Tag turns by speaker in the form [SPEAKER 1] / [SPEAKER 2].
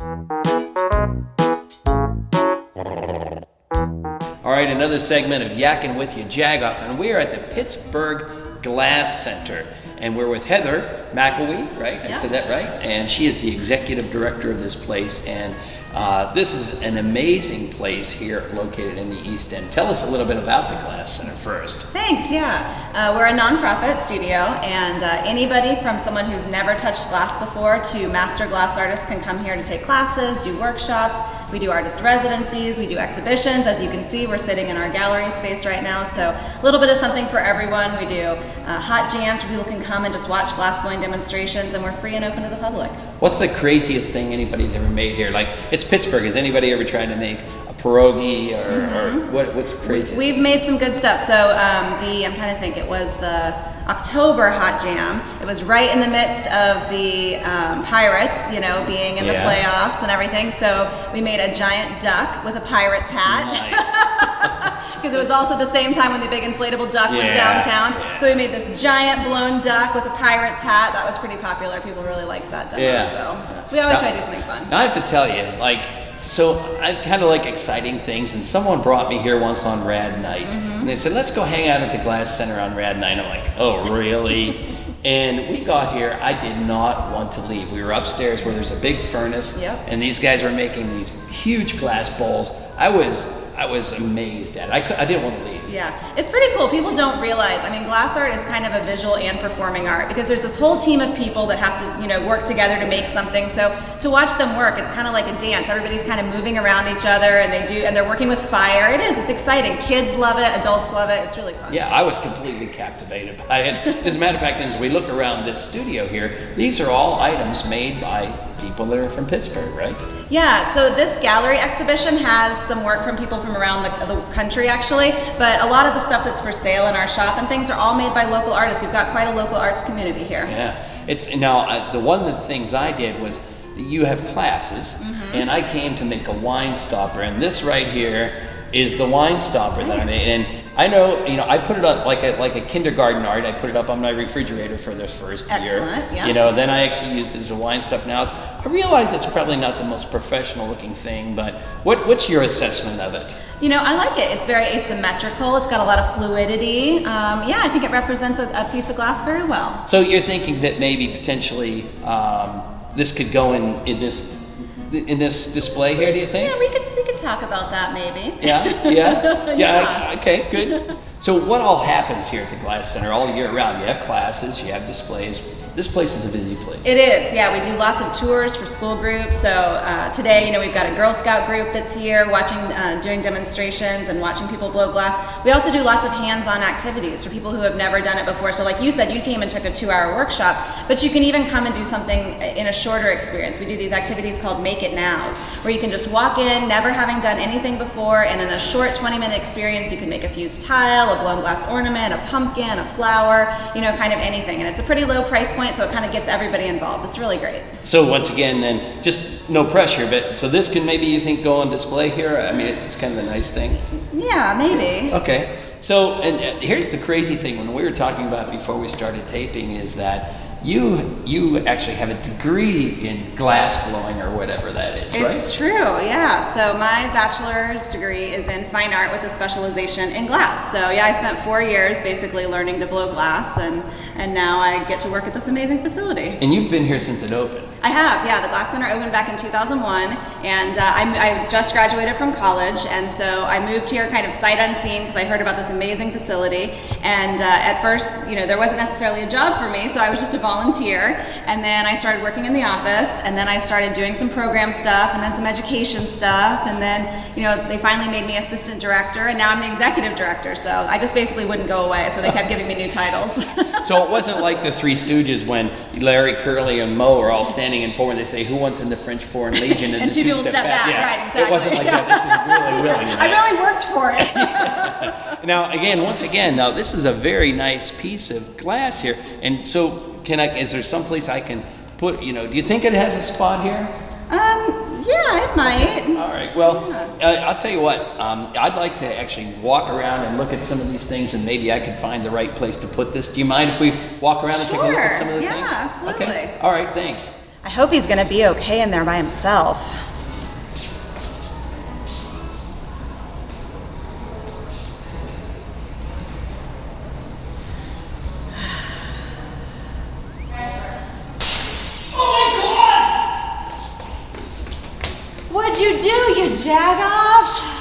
[SPEAKER 1] All right, another segment of Yakkin with you, Jagoff, and we are at the Pittsburgh Glass Center, and we're with Heather McElwee, right? I said that right? And she is the executive director of this place, and this is an amazing place here located in the East End. Tell us a little bit about the Glass Center first.
[SPEAKER 2] Thanks, yeah. We're a nonprofit studio, and anybody from someone who's never touched glass before to master glass artists can come here to take classes, do workshops. We do artist residencies, we do exhibitions. As you can see, we're sitting in our gallery space right now, so a little bit of something for everyone. We do hot jams where people can come and just watch glass blowing demonstrations, and we're free and open to the public.
[SPEAKER 1] What's the craziest thing anybody's ever made here? Like, it's Pittsburgh. Has anybody ever tried to make a pierogi or what's crazy?
[SPEAKER 2] We've made some good stuff. So I'm trying to think, it was the October hot jam. It was right in the midst of the Pirates, being in the playoffs and everything. So we made a giant duck with a Pirates hat.
[SPEAKER 1] Nice.
[SPEAKER 2] Because it was also the same time when the big inflatable duck was downtown. So we made this giant blown duck with a Pirates hat. That was pretty popular. People really liked that demo. So we always try to do something fun.
[SPEAKER 1] Now I have to tell you, so I kind of like exciting things, and someone brought me here once on Rad Night, and they said, let's go hang out at the Glass Center on Rad Night. I'm like, oh, really? And we got here, I did not want to leave. We were upstairs where there's a big furnace, and these guys were making these huge glass bowls. I was amazed at it. I didn't want to leave.
[SPEAKER 2] Yeah, it's pretty cool. People don't realize, glass art is kind of a visual and performing art because there's this whole team of people that have to, work together to make something. So to watch them work, it's kind of like a dance. Everybody's kind of moving around each other, and they're working with fire. It's exciting. Kids love it, adults love it. It's really fun.
[SPEAKER 1] Yeah, I was completely captivated by it. As a matter of fact, as we look around this studio here, these are all items made by people that are from Pittsburgh, right?
[SPEAKER 2] Yeah, so this gallery exhibition has some work from people from around the country, actually, but a lot of the stuff that's for sale in our shop and things are all made by local artists. We've got quite a local arts community here.
[SPEAKER 1] Yeah, the one of the things I did was you have classes, and I came to make a wine stopper, and this right here is the wine stopper that I made. And I know, I put it up like a kindergarten art. I put it up on my refrigerator for the first year.
[SPEAKER 2] Excellent, yeah.
[SPEAKER 1] Then I actually used it as a wine stopper. Now I realize it's probably not the most professional looking thing, but what's your assessment of it?
[SPEAKER 2] I like it. It's very asymmetrical. It's got a lot of fluidity. I think it represents a piece of glass very well.
[SPEAKER 1] So you're thinking that maybe potentially this could go in this display here, do you think?
[SPEAKER 2] Yeah, we could talk about that maybe.
[SPEAKER 1] Yeah. Okay, good. So what all happens here at the Glass Center all year round? You have classes, you have displays. This place is a busy place.
[SPEAKER 2] It is, yeah. We do lots of tours for school groups. So today, we've got a Girl Scout group that's here doing demonstrations and watching people blow glass. We also do lots of hands-on activities for people who have never done it before. So like you said, you came and took a 2-hour workshop, but you can even come and do something in a shorter experience. We do these activities called Make It Nows, where you can just walk in, never having done anything before, and in a short 20-minute experience, you can make a fused tile, a blown glass ornament, a pumpkin, a flower, kind of anything. And it's a pretty low price point, so it kind of gets everybody involved. It's really great.
[SPEAKER 1] So once again, then, just no pressure, but so this can maybe you think go on display here? It's kind of a nice thing.
[SPEAKER 2] Yeah, maybe.
[SPEAKER 1] Okay. So, and here's the crazy thing when we were talking about before we started taping is that you actually have a degree in glass blowing or whatever that is, right?
[SPEAKER 2] It's true, yeah. So my bachelor's degree is in fine art with a specialization in glass. So I spent 4 years basically learning to blow glass, and now I get to work at this amazing facility.
[SPEAKER 1] And you've been here since it opened.
[SPEAKER 2] I have, yeah. The Glass Center opened back in 2001, and I just graduated from college, and so I moved here kind of sight unseen because I heard about this amazing facility. And at first, there wasn't necessarily a job for me, so I was just a volunteer. And then I started working in the office, and then I started doing some program stuff, and then some education stuff, and then they finally made me assistant director, and now I'm the executive director. So I just basically wouldn't go away, so they kept giving me new titles.
[SPEAKER 1] So it wasn't like the Three Stooges when Larry, Curly, and Moe are all standing in form and they say, who wants in the French Foreign Legion?
[SPEAKER 2] And two people step back.
[SPEAKER 1] Yeah.
[SPEAKER 2] Right, exactly.
[SPEAKER 1] It wasn't like that. This was really willing.
[SPEAKER 2] I really worked for it.
[SPEAKER 1] Now, once again, this is a very nice piece of glass here. And so, is there someplace I can put, do you think it has a spot here?
[SPEAKER 2] Yeah, it might.
[SPEAKER 1] All right. Well, I'll tell you what. I'd like to actually walk around and look at some of these things, and maybe I can find the right place to put this. Do you mind if we walk around and take a look at some of the things?
[SPEAKER 2] Yeah, absolutely.
[SPEAKER 1] Okay. All right. Thanks.
[SPEAKER 2] I hope he's gonna be okay in there by himself. What'd you do, you Jagoff?